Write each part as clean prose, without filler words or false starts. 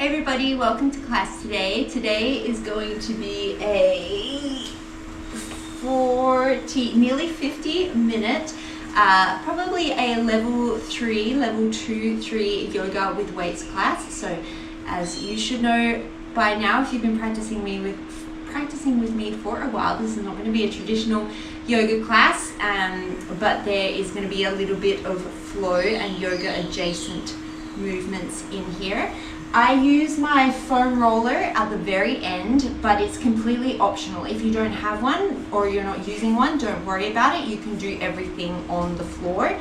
Hey everybody, welcome to class today. Today is going to be a nearly 50-minute, probably a level 2, 3 yoga with weights class. So as you should know by now, if you've been practicing with me for a while, this is not going to be a traditional yoga class, but there is going to be a little bit of flow and yoga adjacent movements in here. I use my foam roller at the very end, but it's completely optional. If you don't have one or you're not using one, don't worry about it. You can do everything on the floor.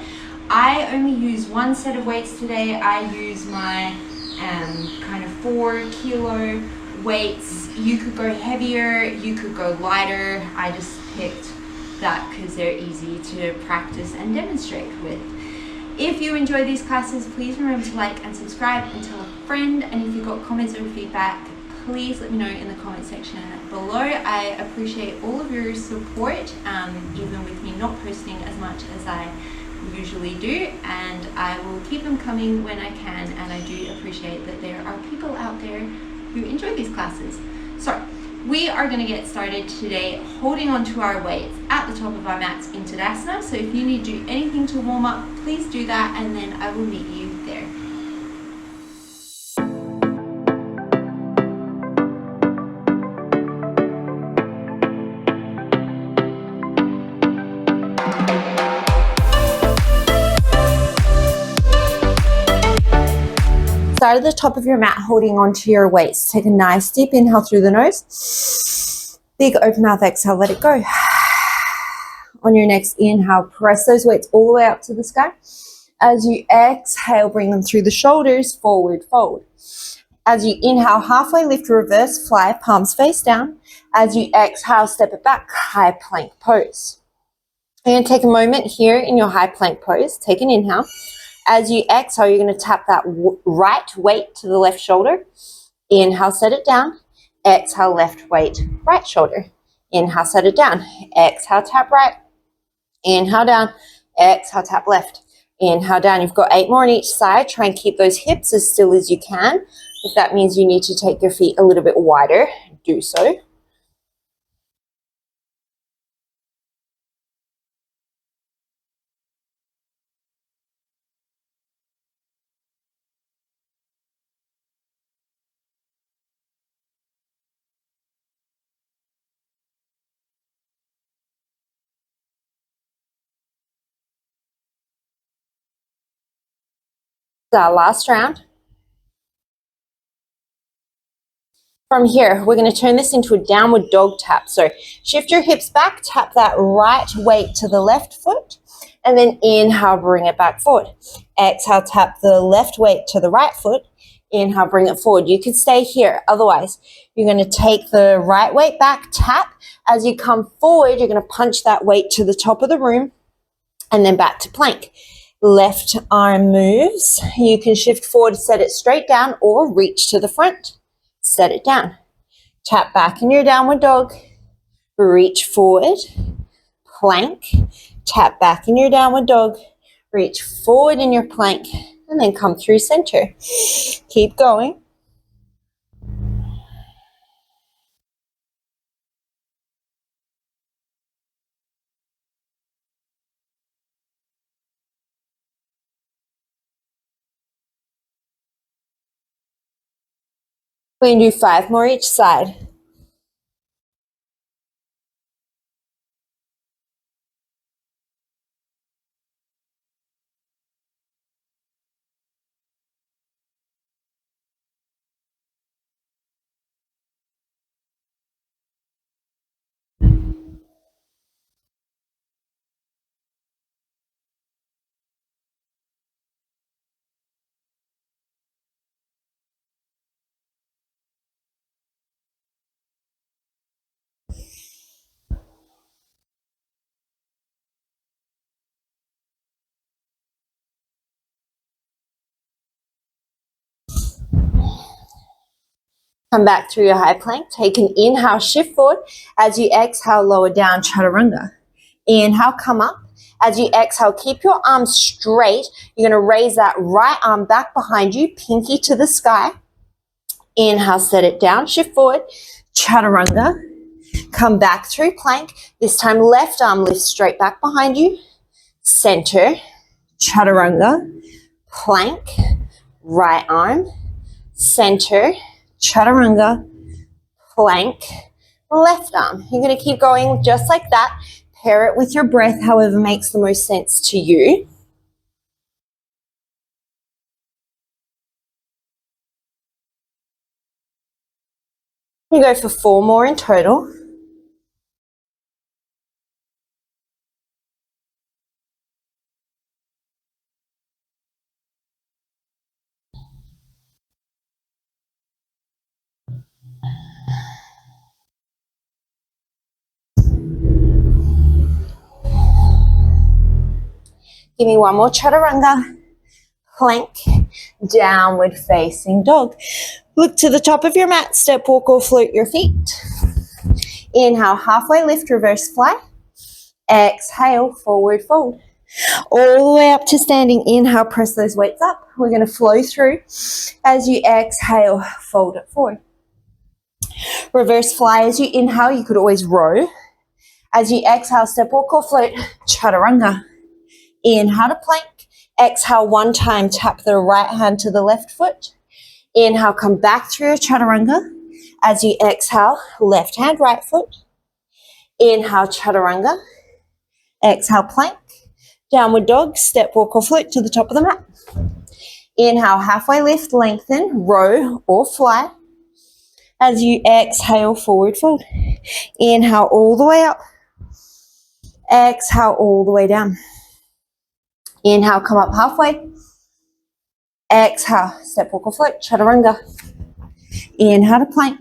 I only use one set of weights today. I use my kind of 4 kilo weights. You could go heavier, you could go lighter. I just picked that because they're easy to practice and demonstrate with. If you enjoy these classes, please remember to like and subscribe and tell a friend. And if you've got comments or feedback, please let me know in the comment section below. I appreciate all of your support, even with me not posting as much as I usually do. And I will keep them coming when I can. And I do appreciate that there are people out there who enjoy these classes. So we are going to get started today holding on to our weights at the top of our mats in Tadasana. So if you need to do anything to warm up, please do that, and then I will meet you there. Start at the top of your mat, holding onto your weights. Take a nice deep inhale through the nose. Big open mouth exhale, let it go. On your next inhale, press those weights all the way up to the sky. As you exhale, bring them through the shoulders, forward fold. As you inhale, halfway lift, reverse fly, palms face down. As you exhale, step it back, high plank pose. You're going to take a moment here in your high plank pose. Take an inhale. As you exhale, you're going to tap that right weight to the left shoulder. Inhale, set it down. Exhale, left weight, right shoulder. Inhale, set it down. Exhale, tap right. Inhale, down. Exhale, tap left. Inhale, down. You've got 8 more on each side. Try and keep those hips as still as you can. If that means you need to take your feet a little bit wider, do so. Our last round. From here, we're going to turn this into a downward dog tap. So shift your hips back, tap that right weight to the left foot, and then inhale, bring it back forward. Exhale, tap the left weight to the right foot. Inhale, bring it forward. You can stay here. Otherwise, you're going to take the right weight back, tap. As you come forward, you're going to punch that weight to the top of the room and then back to plank. Left arm moves. You can shift forward, set it straight down, or reach to the front. Set it down. Tap back in your downward dog. Reach forward. Plank. Tap back in your downward dog. Reach forward in your plank. And then come through center. Keep going. We're going to do 5 more each side. Come back through your high plank. Take an inhale, shift forward. As you exhale, lower down, chaturanga. Inhale, come up. As you exhale, keep your arms straight. You're going to raise that right arm back behind you, pinky to the sky. Inhale, set it down, shift forward, chaturanga. Come back through plank. This time left arm lifts straight back behind you. Center, chaturanga, plank, right arm, center, chaturanga, plank, left arm. You're going to keep going just like that. Pair it with your breath, however makes the most sense to you. You go for 4 more in total. Give me 1 more chaturanga. Plank, downward facing dog. Look to the top of your mat, step, walk or float your feet. Inhale, halfway lift, reverse fly. Exhale, forward fold. All the way up to standing. Inhale, press those weights up. We're going to flow through. As you exhale, fold it forward. Reverse fly as you inhale. You could always row. As you exhale, step, walk or float, chaturanga. Inhale to plank. Exhale 1 time, tap the right hand to the left foot. Inhale, come back through your chaturanga. As you exhale, left hand, right foot. Inhale, chaturanga. Exhale, plank. Downward dog, step, walk or float to the top of the mat. Inhale, halfway lift, lengthen, row or fly. As you exhale, forward fold. Inhale all the way up. Exhale all the way down. Inhale, come up halfway. Exhale, step, walk or float, chaturanga. Inhale to plank.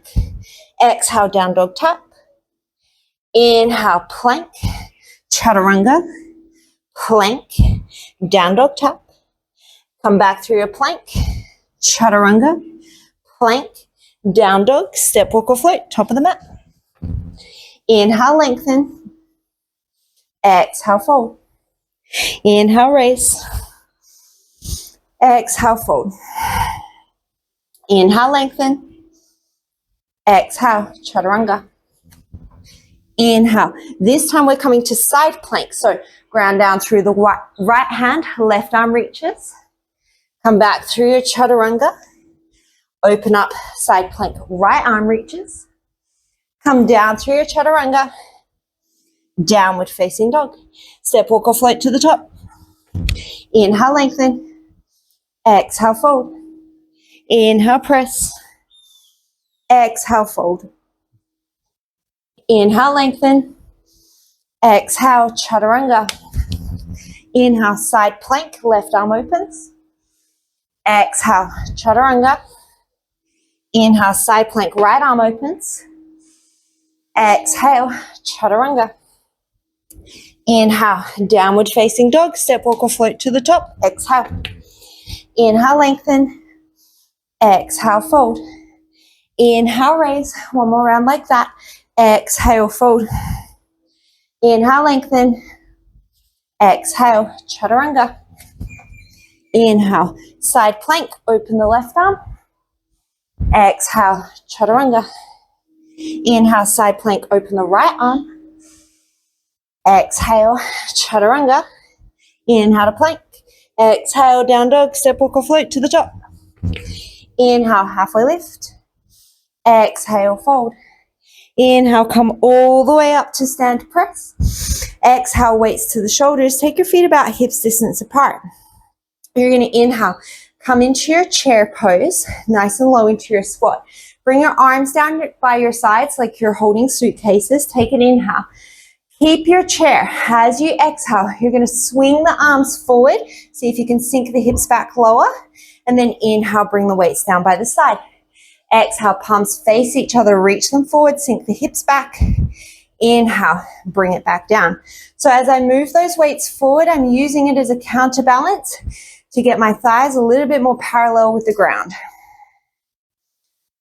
Exhale, down dog tap. Inhale, plank, chaturanga, plank, down dog tap. Come back through your plank, chaturanga, plank, down dog, step, walk or float, top of the mat. Inhale, lengthen. Exhale, fold. Inhale, raise. Exhale, fold. Inhale, lengthen. Exhale, chaturanga. Inhale. This time we're coming to side plank. So ground down through the right hand, left arm reaches. Come back through your chaturanga. Open up, side plank, right arm reaches. Come down through your chaturanga. Downward facing dog. Step, walk or float to the top. Inhale, lengthen. Exhale, fold. Inhale, press. Exhale, fold. Inhale, lengthen. Exhale, chaturanga. Inhale, side plank, left arm opens. Exhale, chaturanga. Inhale, side plank, right arm opens. Exhale, chaturanga. Inhale, downward facing dog, step, walk or float to the top. Exhale. Inhale, lengthen. Exhale, fold. Inhale, raise. 1 more round like that. Exhale, fold. Inhale, lengthen. Exhale, chaturanga. Inhale, side plank, open the left arm. Exhale, chaturanga. Inhale, side plank, open the right arm. Exhale, chaturanga. Inhale to plank. Exhale, down dog, step, walk or float to the top. Inhale, halfway lift. Exhale, fold. Inhale, come all the way up to stand press. Exhale, weights to the shoulders. Take your feet about hips distance apart. You're going to inhale, come into your chair pose, nice and low into your squat. Bring your arms down by your sides like you're holding suitcases. Take an inhale. Keep your chair. As you exhale, you're going to swing the arms forward. See if you can sink the hips back lower. And then inhale, bring the weights down by the side. Exhale, palms face each other, reach them forward, sink the hips back. Inhale, bring it back down. So as I move those weights forward, I'm using it as a counterbalance to get my thighs a little bit more parallel with the ground.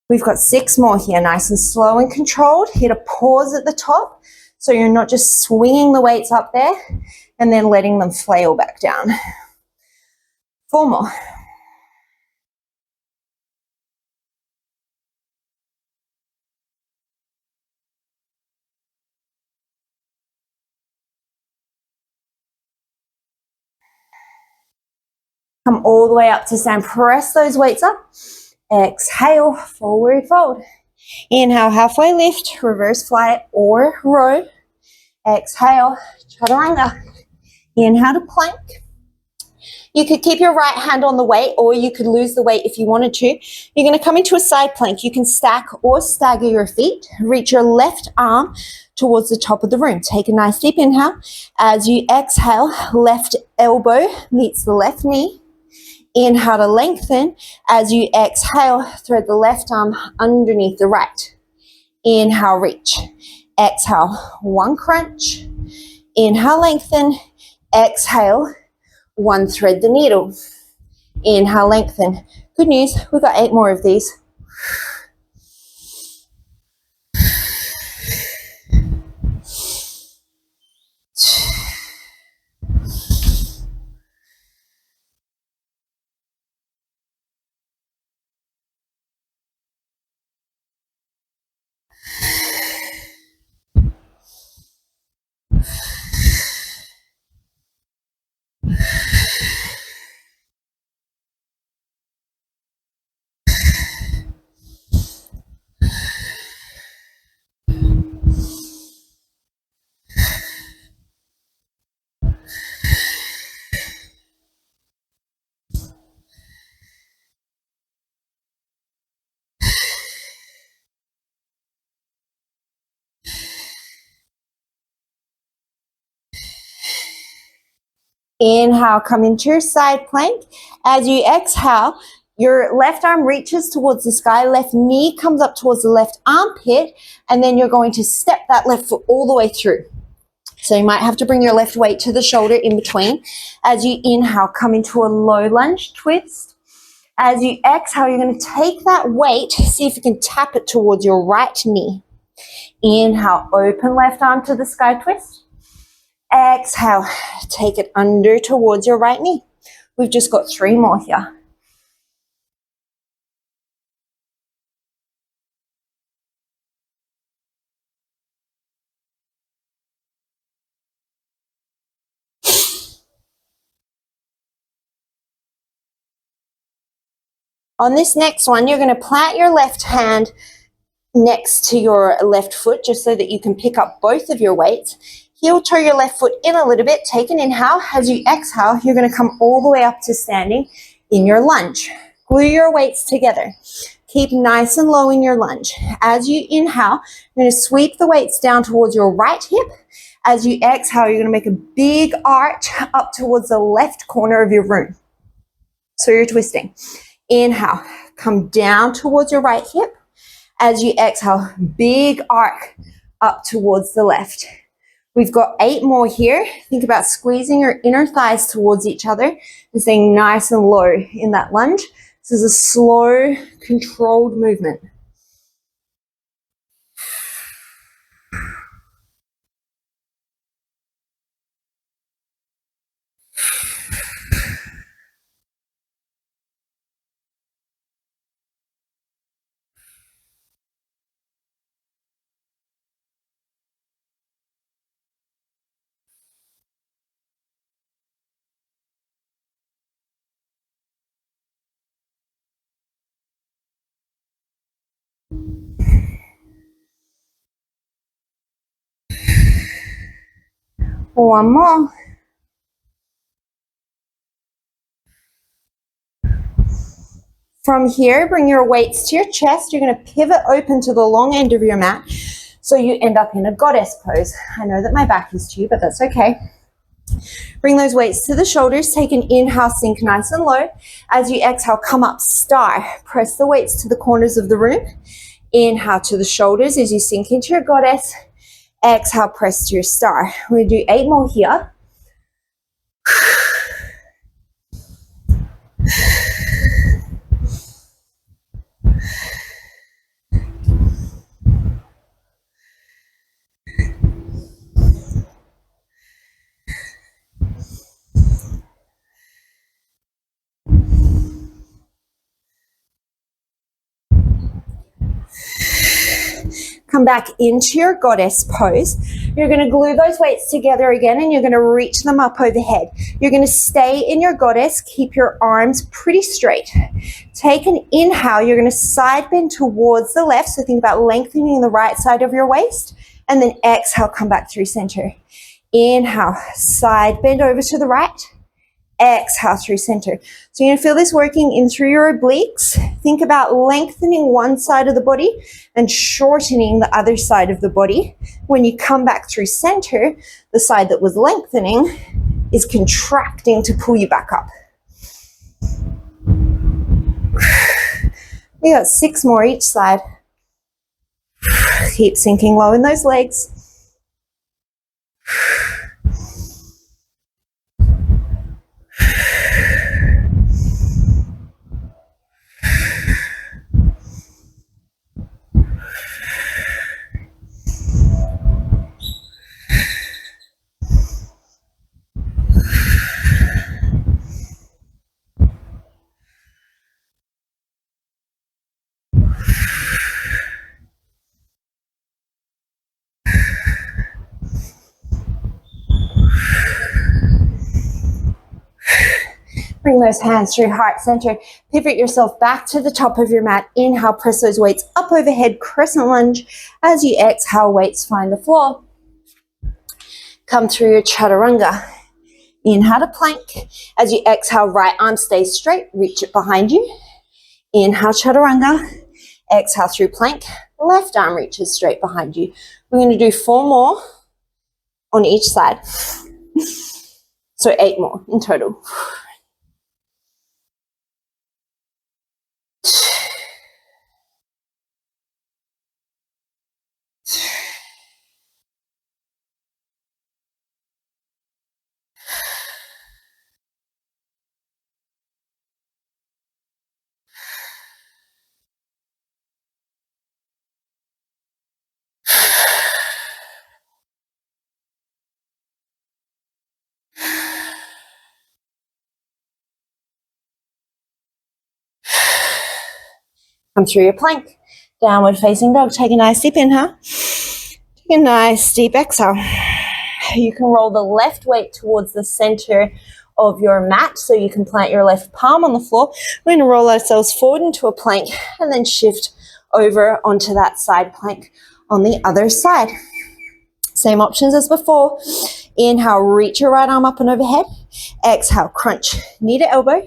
We've got 6 more here, nice and slow and controlled. Hit a pause at the top so you're not just swinging the weights up there and then letting them flail back down. 4 more. Come all the way up to stand. Press those weights up. Exhale, forward fold. Inhale, halfway lift, reverse fly or row. Exhale, chaturanga. Inhale to plank. You could keep your right hand on the weight, or you could lose the weight if you wanted to. You're going to come into a side plank. You can stack or stagger your feet. Reach your left arm towards the top of the room. Take a nice deep inhale. As you exhale, left elbow meets the left knee. Inhale to lengthen. As you exhale, thread the left arm underneath the right. Inhale, reach. Exhale, one crunch. Inhale, lengthen. Exhale, one, thread the needle. Inhale, lengthen. Good news, we've got 8 more of these. Inhale, come into your side plank. As you exhale, your left arm reaches towards the sky, left knee comes up towards the left armpit, and then you're going to step that left foot all the way through. So you might have to bring your left weight to the shoulder in between. As you inhale, come into a low lunge twist. As you exhale, you're going to take that weight, see if you can tap it towards your right knee. Inhale, open left arm to the sky twist. Exhale, take it under towards your right knee. We've just got 3 more here. On this next one, you're going to plant your left hand next to your left foot just so that you can pick up both of your weights. Heel toe your left foot in a little bit. Take an inhale. As you exhale, you're going to come all the way up to standing in your lunge. Glue your weights together. Keep nice and low in your lunge. As you inhale, you're going to sweep the weights down towards your right hip. As you exhale, you're going to make a big arch up towards the left corner of your room. So you're twisting. Inhale, come down towards your right hip. As you exhale, big arc up towards the left. We've got 8 more here. Think about squeezing your inner thighs towards each other and staying nice and low in that lunge. This is a slow, controlled movement. One more. From here, bring your weights to your chest. You're going to pivot open to the long end of your mat so you end up in a goddess pose. I know that my back is to you, but that's okay. Bring those weights to the shoulders. Take an inhale, sink nice and low. As you exhale, come up, star. Press the weights to the corners of the room. Inhale to the shoulders as you sink into your goddess. Exhale, press to your star. We're going to do 8 more here. Come back into your goddess pose. You're You're going to glue those weights together again and you're going to reach them up overhead. You're going to stay in your goddess, keep your arms pretty straight. Take an inhale, you're going to side bend towards the left, so think about lengthening the right side of your waist, and then exhale, come back through center. Inhale, side bend over to the right. Exhale through center. So you're going to feel this working in through your obliques. Think about lengthening one side of the body and shortening the other side of the body. When you come back through center, the side that was lengthening is contracting to pull you back up. We got 6 more each side. Keep sinking low in those legs. Bring those hands through heart center. Pivot yourself back to the top of your mat. Inhale, press those weights up overhead, crescent lunge. As you exhale, weights find the floor. Come through your chaturanga. Inhale to plank. As you exhale, right arm stays straight. Reach it behind you. Inhale, chaturanga. Exhale through plank. Left arm reaches straight behind you. We're going to do 4 more on each side. So 8 more in total. Come through your plank. Downward facing dog. Take a nice deep inhale. Take a nice deep exhale. You can roll the left weight towards the center of your mat so you can plant your left palm on the floor. We're going to roll ourselves forward into a plank and then shift over onto that side plank on the other side. Same options as before. Inhale, reach your right arm up and overhead. Exhale, crunch knee to elbow.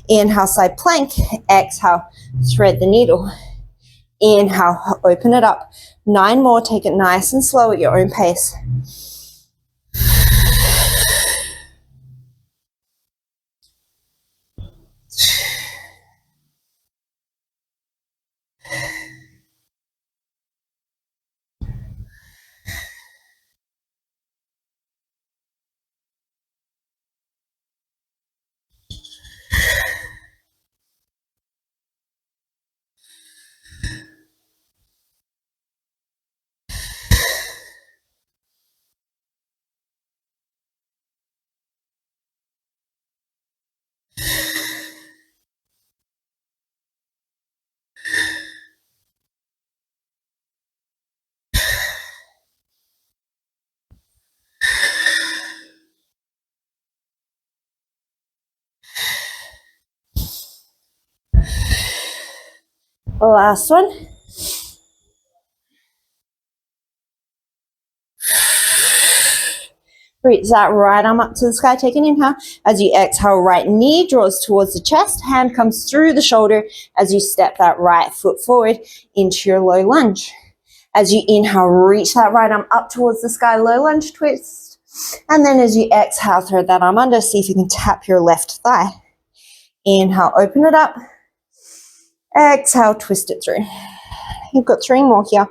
Inhale, side plank. Exhale, thread the needle. Inhale, open it up. 9 more. Take it nice and slow at your own pace. Last one. Reach that right arm up to the sky. Take an inhale. As you exhale, right knee draws towards the chest. Hand comes through the shoulder as you step that right foot forward into your low lunge. As you inhale, reach that right arm up towards the sky. Low lunge twist. And then as you exhale, thread that arm under. See if you can tap your left thigh. Inhale, open it up. Exhale, twist it through. You've got 3 more here.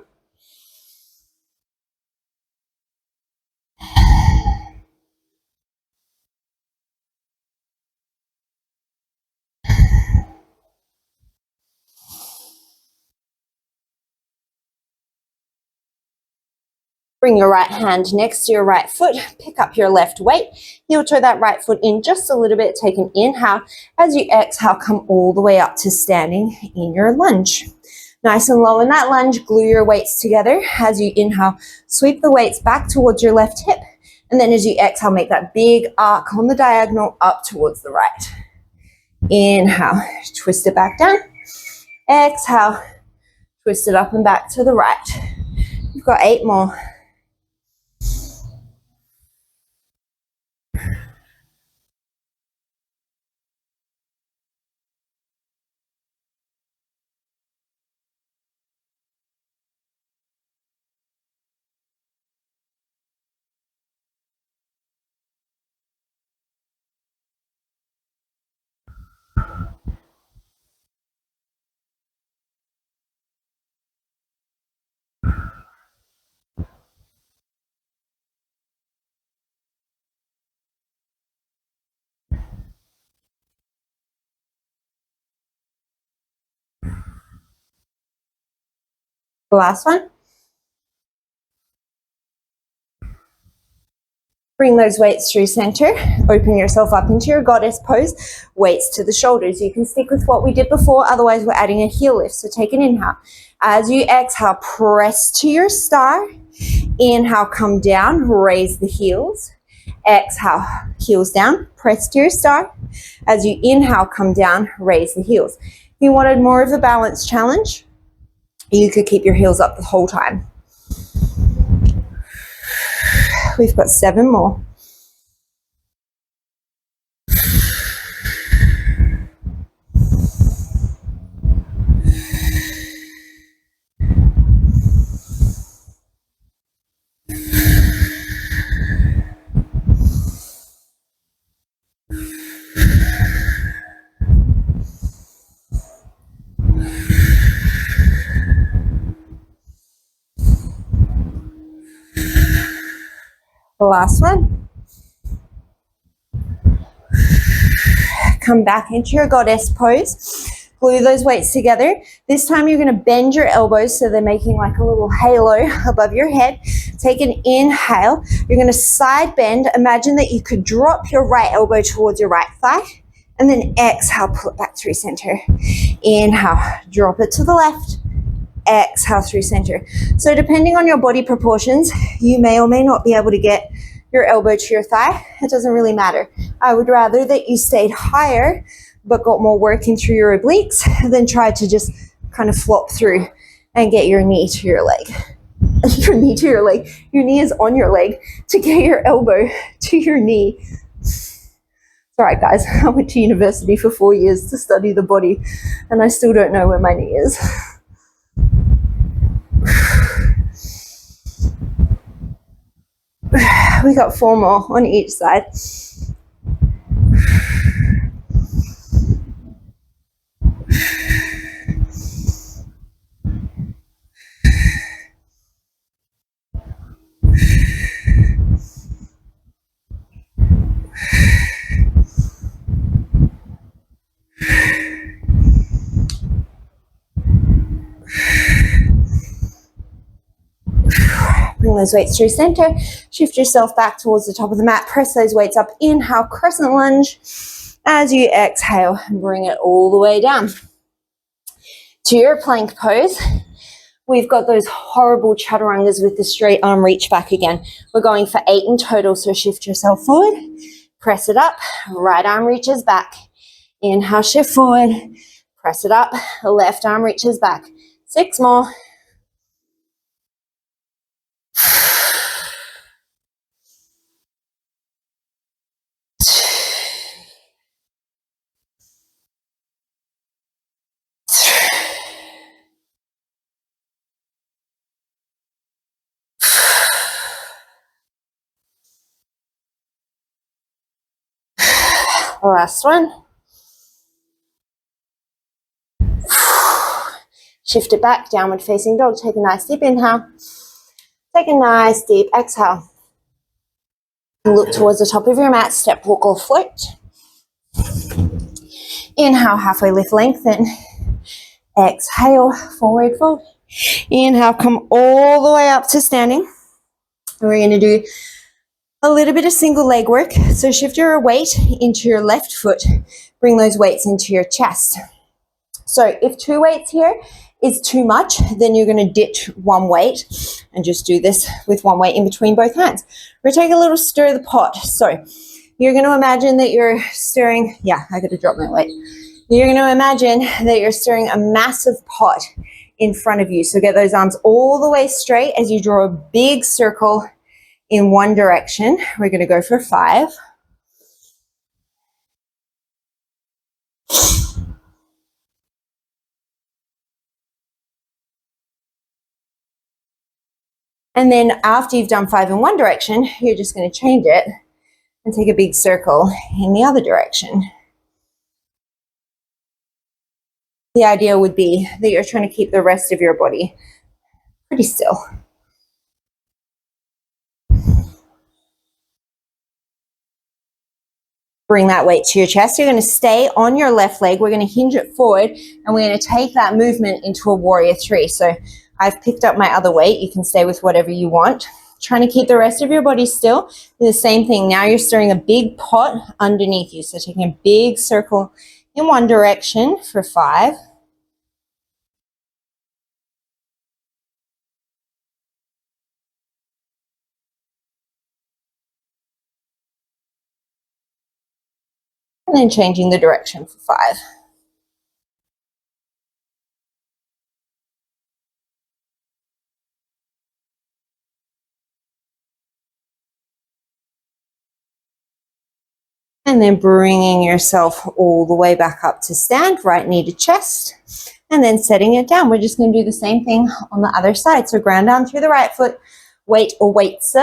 Bring your right hand next to your right foot. Pick up your left weight. Heel toe that right foot in just a little bit. Take an inhale. As you exhale, come all the way up to standing in your lunge. Nice and low in that lunge, glue your weights together. As you inhale, sweep the weights back towards your left hip. And then as you exhale, make that big arc on the diagonal up towards the right. Inhale, twist it back down. Exhale, twist it up and back to the right. You've got 8 more. The last one. Bring those weights through center. Open yourself up into your goddess pose. Weights to the shoulders. You can stick with what we did before, otherwise we're adding a heel lift. So take an inhale. As you exhale, press to your star. Inhale, come down, raise the heels. Exhale, heels down, press to your star. As you inhale, come down, raise the heels. If you wanted more of a balance challenge, you could keep your heels up the whole time. We've got 7 more. The last one. Come back into your goddess pose. Glue those weights together. This time you're going to bend your elbows so they're making like a little halo above your head. Take an inhale. You're going to side bend. Imagine that you could drop your right elbow towards your right thigh. And then exhale, pull it back through center. Inhale, drop it to the left. Exhale through center. So depending on your body proportions, you may or may not be able to get your elbow to your thigh. It doesn't really matter. I would rather that you stayed higher but got more working through your obliques than try to just kind of flop through and get your knee to your leg. Your knee to your leg. Your knee is on your leg to get your elbow to your knee. All right, guys, I went to university for 4 years to study the body and I still don't know where my knee is. We got 4 more on each side. Bring those weights through center. Shift yourself back towards the top of the mat. Press those weights up. Inhale, crescent lunge. As you exhale, bring it all the way down to your plank pose. We've got those horrible chaturangas with the straight arm reach back again. We're going for 8 in total, so shift yourself forward. Press it up. Right arm reaches back. Inhale, shift forward. Press it up. Left arm reaches back. 6 more. Last one. Shift it back, downward facing dog. Take a nice deep inhale. Take a nice deep exhale. Look towards the top of your mat, step, walk or float. Inhale, halfway lift, lengthen. Exhale, forward fold. Inhale, come all the way up to standing. We're going to do a little bit of single leg work. So shift your weight into your left foot. Bring those weights into your chest. So if 2 weights here is too much, then you're going to ditch one weight and just do this with one weight in between both hands. We're going to take a little stir of the pot. So you're going to imagine that you're stirring, I got to drop my weight. You're going to imagine that you're stirring a massive pot in front of you. So get those arms all the way straight as you draw a big circle in one direction. We're going to go for 5. And then after you've done 5 in one direction, you're just going to change it and take a big circle in the other direction. The idea would be that you're trying to keep the rest of your body pretty still. Bring that weight to your chest. You're going to stay on your left leg. We're going to hinge it forward, and we're going to take that movement into a warrior 3. So I've picked up my other weight. You can stay with whatever you want. Trying to keep the rest of your body still. Do the same thing. Now you're stirring a big pot underneath you. So taking a big circle in one direction for 5. And then changing the direction for 5. And then bringing yourself all the way back up to stand, right knee to chest, and then setting it down. We're just going to do the same thing on the other side. So ground down through the right foot, weight or weights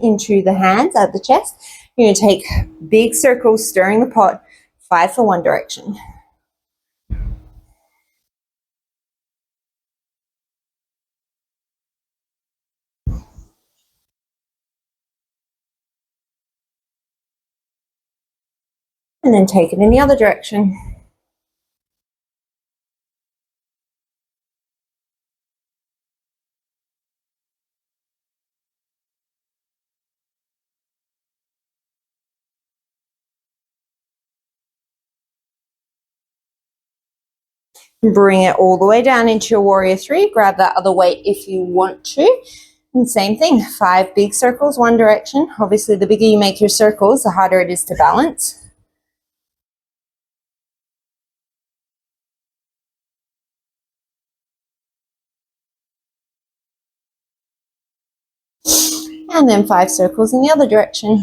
into the hands at the chest. You're going to take big circles, stirring the pot, 5 for one direction. And then take it in the other direction. Bring it all the way down into your warrior 3. Grab that other weight if you want to. And same thing, 5 big circles, one direction. Obviously, the bigger you make your circles, the harder it is to balance. And then 5 circles in the other direction.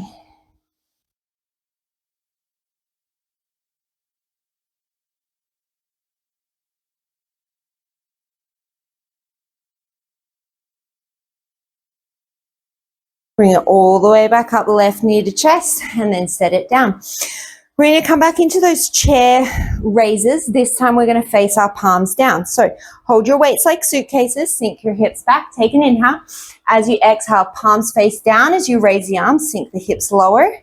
Bring it all the way back up the left knee to chest and then set it down. We're going to come back into those chair raises. This time we're going to face our palms down. So hold your weights like suitcases, sink your hips back, take an inhale. As you exhale, palms face down. As you raise the arms, sink the hips lower.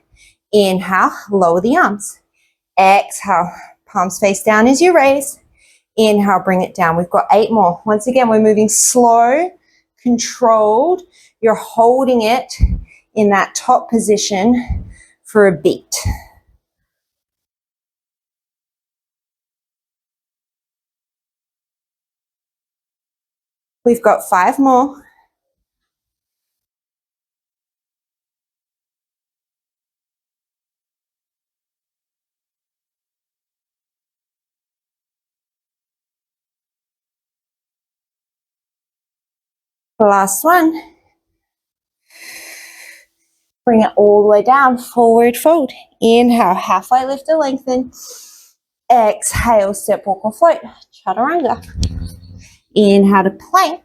Inhale, lower the arms. Exhale, palms face down as you raise. Inhale, bring it down. We've got 8 more. Once again, we're moving slow, controlled. You're holding it in that top position for a beat. We've got 5 more. Last one. Bring it all the way down, forward fold. Inhale, halfway lift and lengthen. Exhale, step, walk or float, chaturanga. Inhale to plank.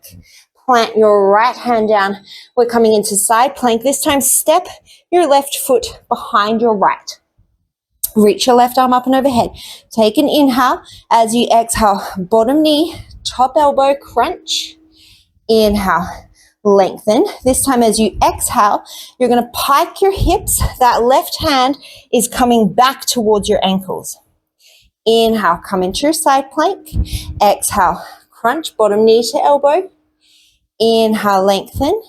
Plant your right hand down. We're coming into side plank. This time, step your left foot behind your right. Reach your left arm up and overhead. Take an inhale. As you exhale, bottom knee, top elbow, crunch. Inhale, lengthen. This time as you exhale, you're going to pike your hips. That left hand is coming back towards your ankles. Inhale, come into your side plank. Exhale, crunch, bottom knee to elbow. Inhale, lengthen.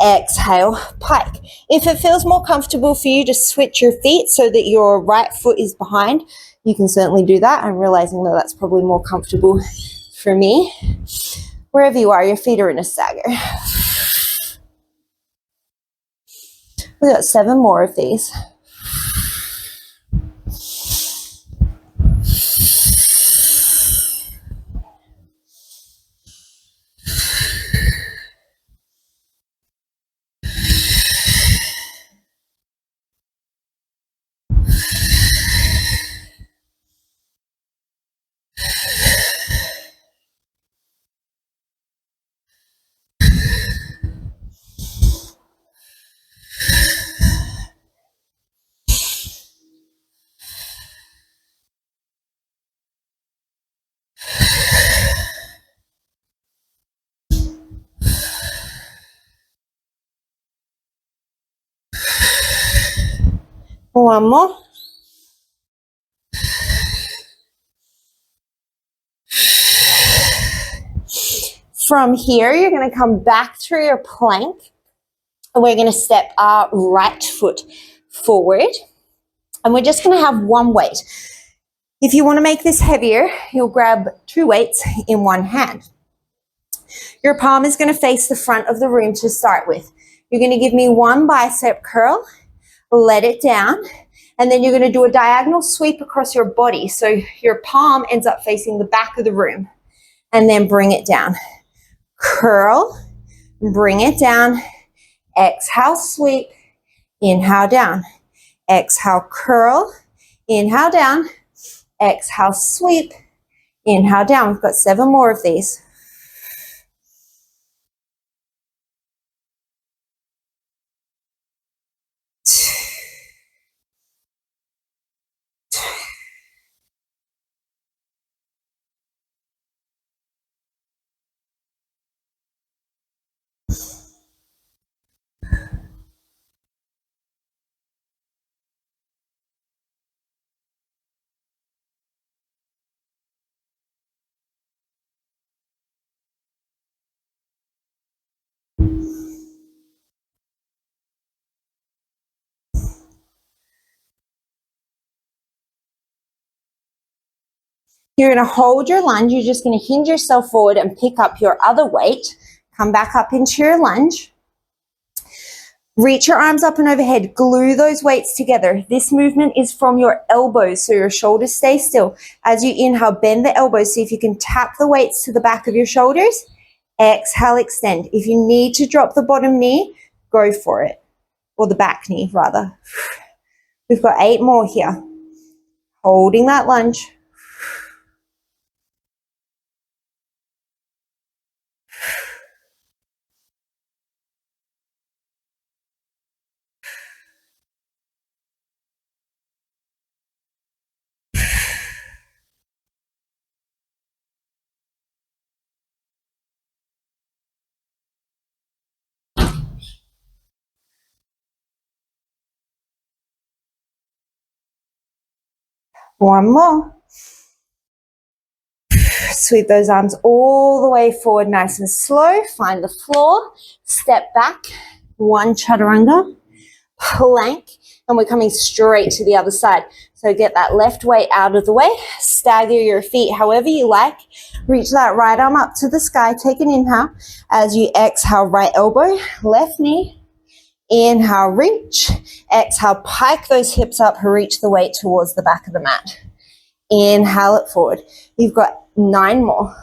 Exhale, pike. If it feels more comfortable for you to switch your feet so that your right foot is behind, you can certainly do that. I'm realizing that that's probably more comfortable For me, wherever you are, your feet are in a stagger. We got 7 more of these. One more. From here, you're going to come back through your plank, and we're going to step our right foot forward, and we're just going to have one weight. If you want to make this heavier, you'll grab 2 weights in one hand. Your palm is going to face the front of the room to start with. You're going to give me 1 bicep curl, let it down, and then you're going to do a diagonal sweep across your body. So your palm ends up facing the back of the room, and then bring it down. Curl, bring it down, exhale, sweep, inhale, down, exhale, curl, inhale, down, exhale, sweep, inhale, down. We've got 7 more of these. You're going to hold your lunge. You're just going to hinge yourself forward and pick up your other weight. Come back up into your lunge. Reach your arms up and overhead. Glue those weights together. This movement is from your elbows, so your shoulders stay still. As you inhale, bend the elbows. See if you can tap the weights to the back of your shoulders. Exhale, extend. If you need to drop the bottom knee, go for it. Or the back knee, rather. We've got 8 more here. Holding that lunge. One more. Sweep those arms all the way forward, nice and slow. Find the floor. Step back. 1 chaturanga. Plank. And we're coming straight to the other side. So get that left weight out of the way. Stagger your feet however you like. Reach that right arm up to the sky. Take an inhale. As you exhale, right elbow, left knee. Inhale, reach. Exhale, pike those hips up. Reach the weight towards the back of the mat. Inhale it forward. You've got 9 more.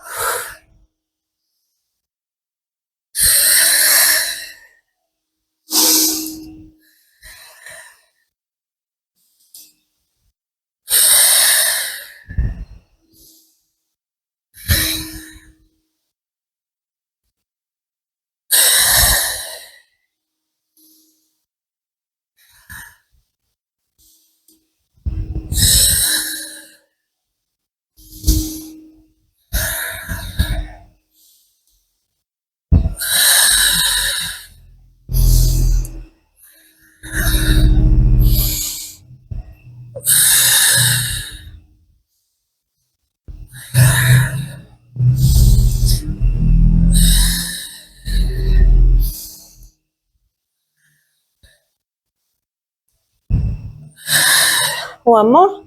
One more.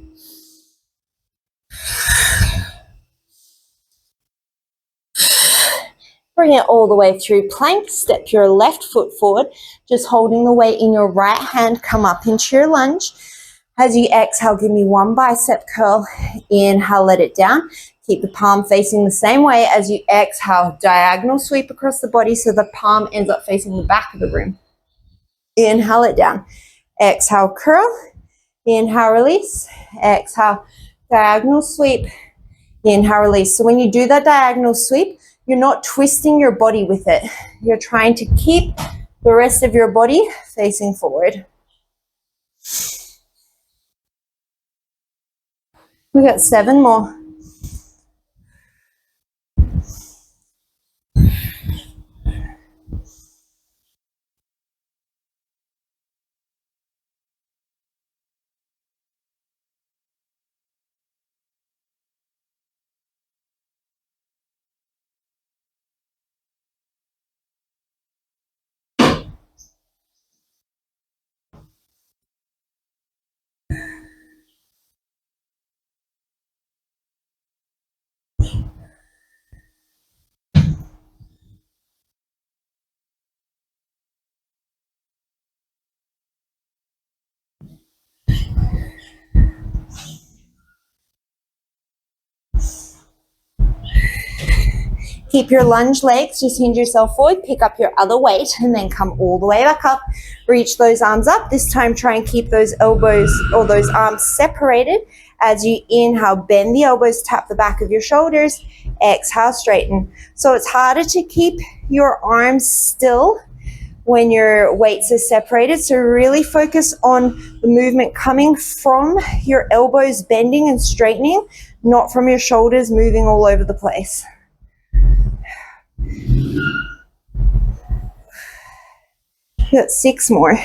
Bring it all the way through plank. Step your left foot forward, just holding the weight in your right hand. Come up into your lunge. As you exhale, give me one bicep curl. Inhale, let it down. Keep the palm facing the same way. As you exhale, diagonal sweep across the body so the palm ends up facing the back of the room. Inhale it down. Exhale, curl. Inhale, release. Exhale, diagonal sweep. Inhale, release. So when you do that diagonal sweep, you're not twisting your body with it. You're trying to keep the rest of your body facing forward. We got 7 more. Keep your lunge legs, just hinge yourself forward, pick up your other weight, and then come all the way back up. Reach those arms up. This time, try and keep those elbows or those arms separated. As you inhale, bend the elbows, tap the back of your shoulders. Exhale, straighten. So it's harder to keep your arms still when your weights are separated. So really focus on the movement coming from your elbows bending and straightening, not from your shoulders moving all over the place. We got 6 more.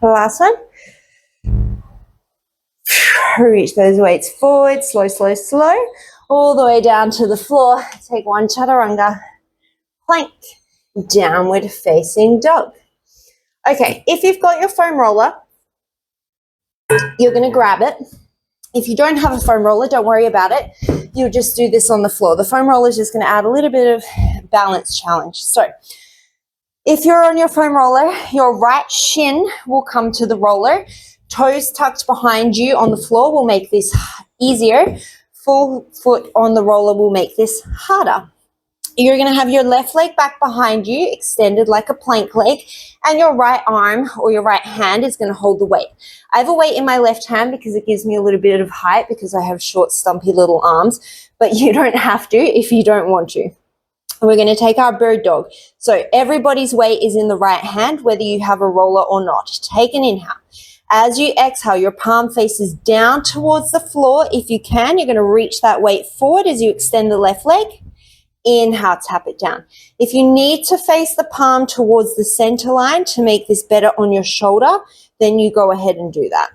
The last one. Reach those weights forward, slow, slow, slow, all the way down to the floor. Take one chaturanga, plank, downward facing dog. Okay, if you've got your foam roller, you're going to grab it. If you don't have a foam roller, don't worry about it. You'll just do this on the floor. The foam roller is just going to add a little bit of balance challenge. So if you're on your foam roller, your right shin will come to the roller. Toes tucked behind you on the floor will make this easier. Full foot on the roller will make this harder. You're going to have your left leg back behind you, extended like a plank leg, and your right arm or your right hand is going to hold the weight. I have a weight in my left hand because it gives me a little bit of height because I have short, stumpy little arms, but you don't have to if you don't want to. We're going to take our bird dog. So everybody's weight is in the right hand, whether you have a roller or not. Take an inhale. As you exhale, your palm faces down towards the floor. If you can, you're going to reach that weight forward as you extend the left leg. Inhale, tap it down. If you need to face the palm towards the center line to make this better on your shoulder, then you go ahead and do that.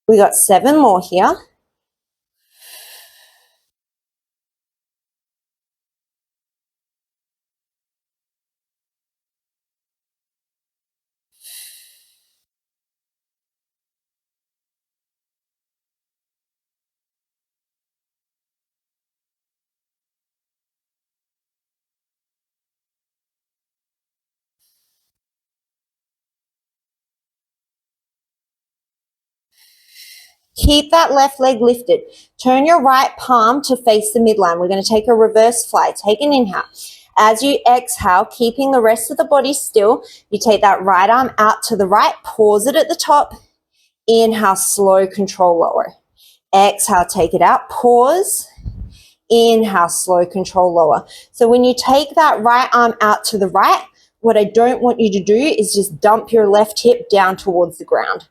We got 7 more here. Keep that left leg lifted. Turn your right palm to face the midline. We're going to take a reverse fly. Take an inhale. As you exhale, keeping the rest of the body still, you take that right arm out to the right, pause it at the top. Inhale, slow, control, lower. Exhale, take it out, pause. Inhale, slow, control, lower. So when you take that right arm out to the right, what I don't want you to do is just dump your left hip down towards the ground.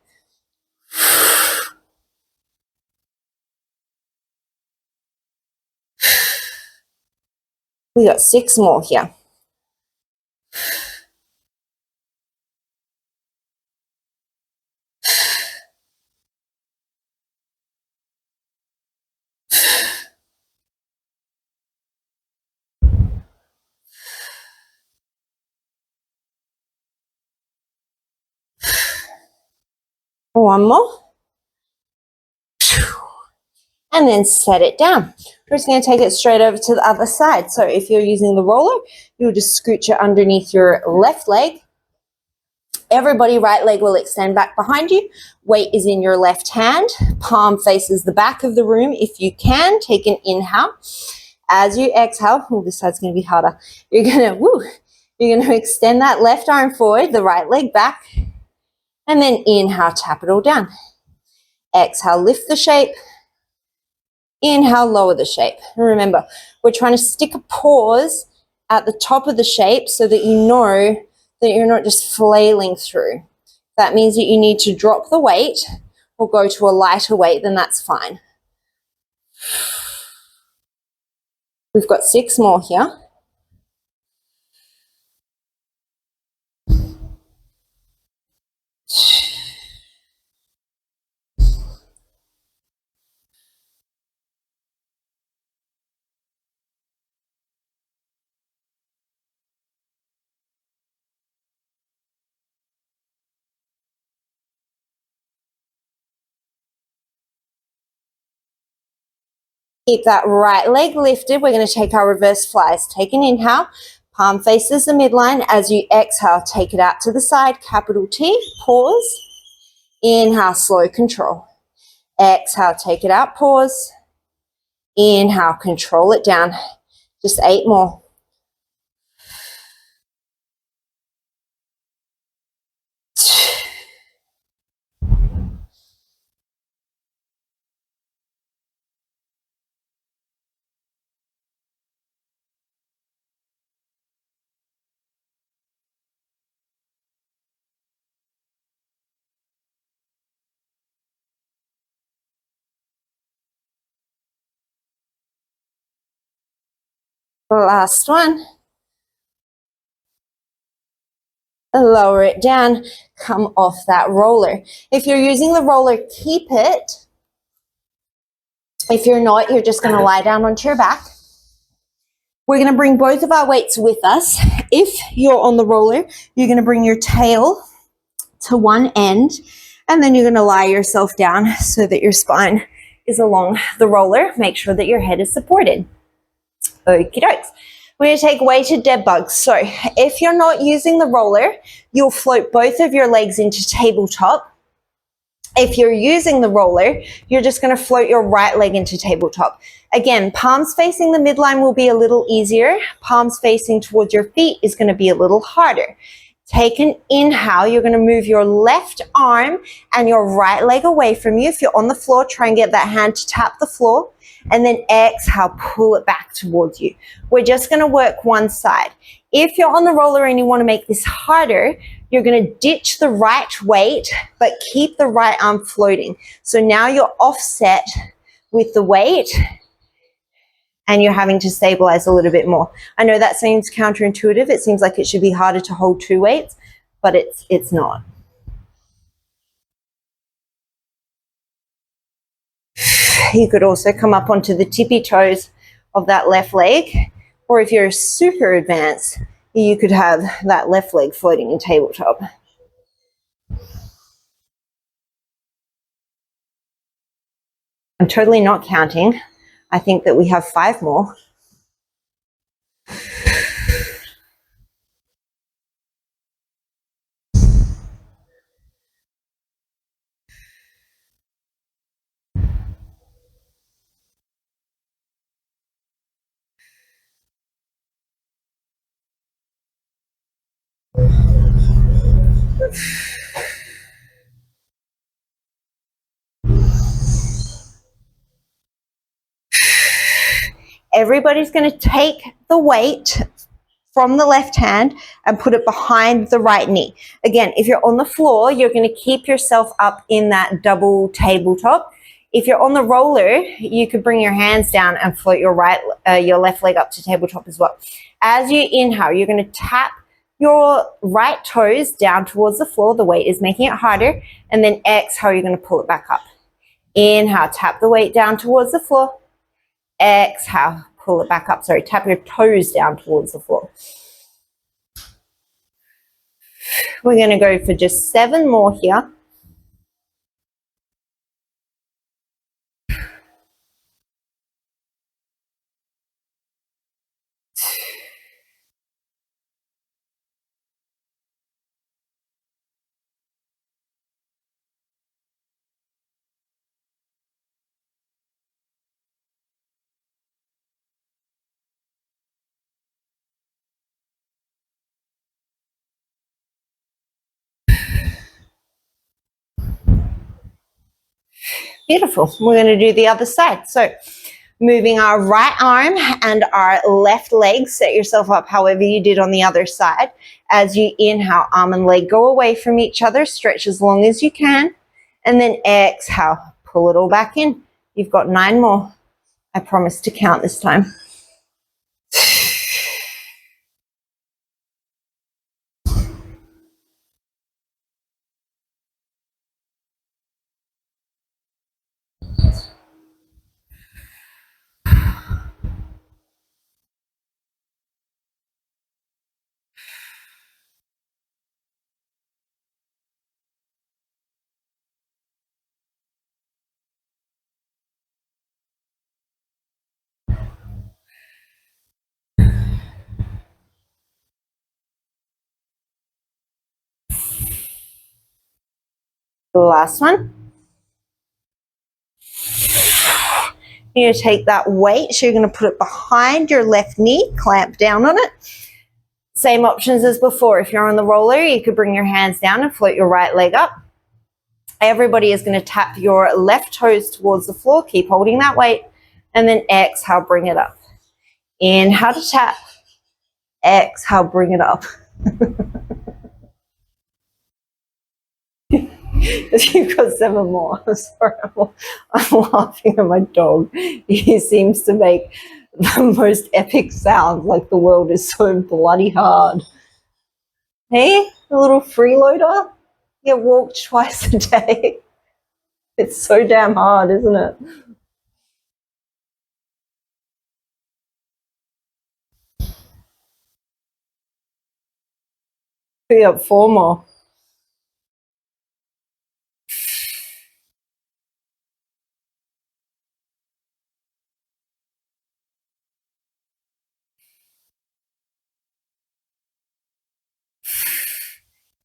We got 6 more here. One more. And then set it down. We're just going to take it straight over to the other side. So if you're using the roller, you'll just scooch it underneath your left leg. Everybody, right leg will extend back behind you. Weight is in your left hand. Palm faces the back of the room. If you can, take an inhale. As you exhale, this side's going to be harder. You're going to extend that left arm forward, the right leg back, and then inhale, tap it all down. Exhale, lift the shape. Inhale, lower the shape. And remember, we're trying to stick a pause at the top of the shape so that you know that you're not just flailing through. That means that you need to drop the weight or go to a lighter weight, then that's fine. We've got 6 more here. Keep that right leg lifted. We're going to take our reverse flies. Take an inhale. Palm faces the midline. As you exhale, take it out to the side. Capital T. Pause. Inhale, slow control. Exhale, take it out. Pause. Inhale, control it down. Just 8 more. Last one. Lower it down. Come off that roller. If you're using the roller, keep it. If you're not, you're just going to lie down onto your back. We're going to bring both of our weights with us. If you're on the roller, you're going to bring your tail to one end, and then you're going to lie yourself down so that your spine is along the roller. Make sure that your head is supported. Okie dokes. We're going to take weighted dead bugs. So if you're not using the roller, you'll float both of your legs into tabletop. If you're using the roller, you're just going to float your right leg into tabletop. Again, palms facing the midline will be a little easier. Palms facing towards your feet is going to be a little harder. Take an inhale. You're going to move your left arm and your right leg away from you. If you're on the floor, try and get that hand to tap the floor. And then exhale, pull it back towards you. We're just going to work one side. If you're on the roller and you want to make this harder, you're going to ditch the right weight, but keep the right arm floating. So now you're offset with the weight and you're having to stabilize a little bit more. I know that seems counterintuitive. It seems like it should be harder to hold 2 weights, but it's not. You could also come up onto the tippy toes of that left leg, or if you're super advanced, you could have that left leg floating in tabletop. I'm totally not counting. I think that we have 5 more. Everybody's going to take the weight from the left hand and put it behind the right knee. Again, if you're on the floor, you're going to keep yourself up in that double tabletop. If you're on the roller, you could bring your hands down and float your left leg up to tabletop as well. As you inhale, you're going to tap your right toes down towards the floor. The weight is making it harder. And then exhale, you're going to pull it back up. Inhale, tap the weight down towards the floor. Exhale, pull it back up. Sorry, tap your toes down towards the floor. We're going to go for just 7 more here. Beautiful. We're going to do the other side. So moving our right arm and our left leg, set yourself up however you did on the other side. As you inhale, arm and leg go away from each other, stretch as long as you can, and then exhale, pull it all back in. You've got 9 more. I promise to count this time. The last one. You're going to take that weight, so you're going to put it behind your left knee, clamp down on it. Same options as before. If you're on the roller, you could bring your hands down and float your right leg up. Everybody is going to tap your left toes towards the floor. Keep holding that weight. And then exhale, bring it up. Inhale to tap. Exhale, bring it up. You've got 7 more. I'm sorry, I'm laughing at my dog. He seems to make the most epic sounds, like the world is so bloody hard. Hey, the little freeloader, you walk twice a day. It's so damn hard, isn't it? We got 4 more.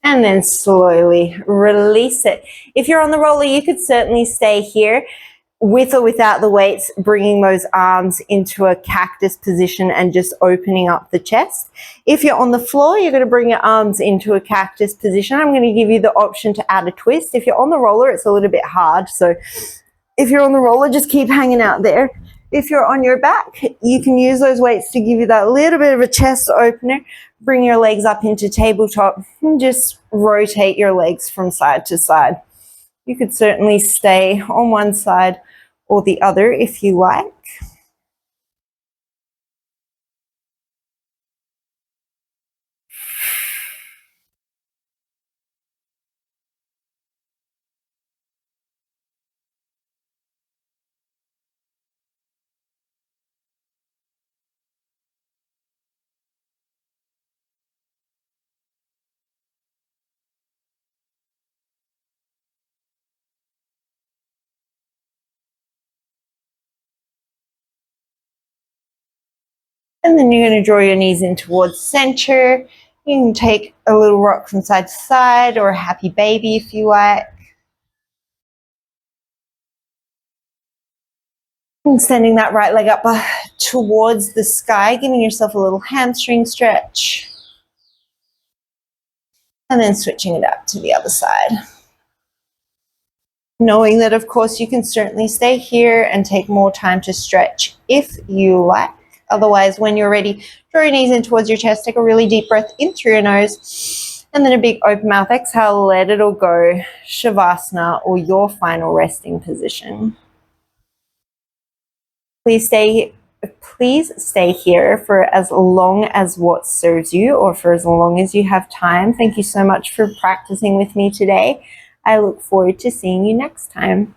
And then slowly release it. If you're on the roller, you could certainly stay here with or without the weights, bringing those arms into a cactus position and just opening up the chest. If you're on the floor, you're going to bring your arms into a cactus position. I'm going to give you the option to add a twist. If you're on the roller, it's a little bit hard. So if you're on the roller, just keep hanging out there. If you're on your back, you can use those weights to give you that little bit of a chest opener. Bring your legs up into tabletop and just rotate your legs from side to side. You could certainly stay on one side or the other if you like. And then you're going to draw your knees in towards center. You can take a little rock from side to side or a happy baby if you like. And sending that right leg up towards the sky, giving yourself a little hamstring stretch. And then switching it up to the other side. Knowing that, of course, you can certainly stay here and take more time to stretch if you like. Otherwise, when you're ready, draw your knees in towards your chest. Take a really deep breath in through your nose. And then a big open mouth exhale. Let it all go. Shavasana, or your final resting position. Please stay here for as long as what serves you, or for as long as you have time. Thank you so much for practicing with me today. I look forward to seeing you next time.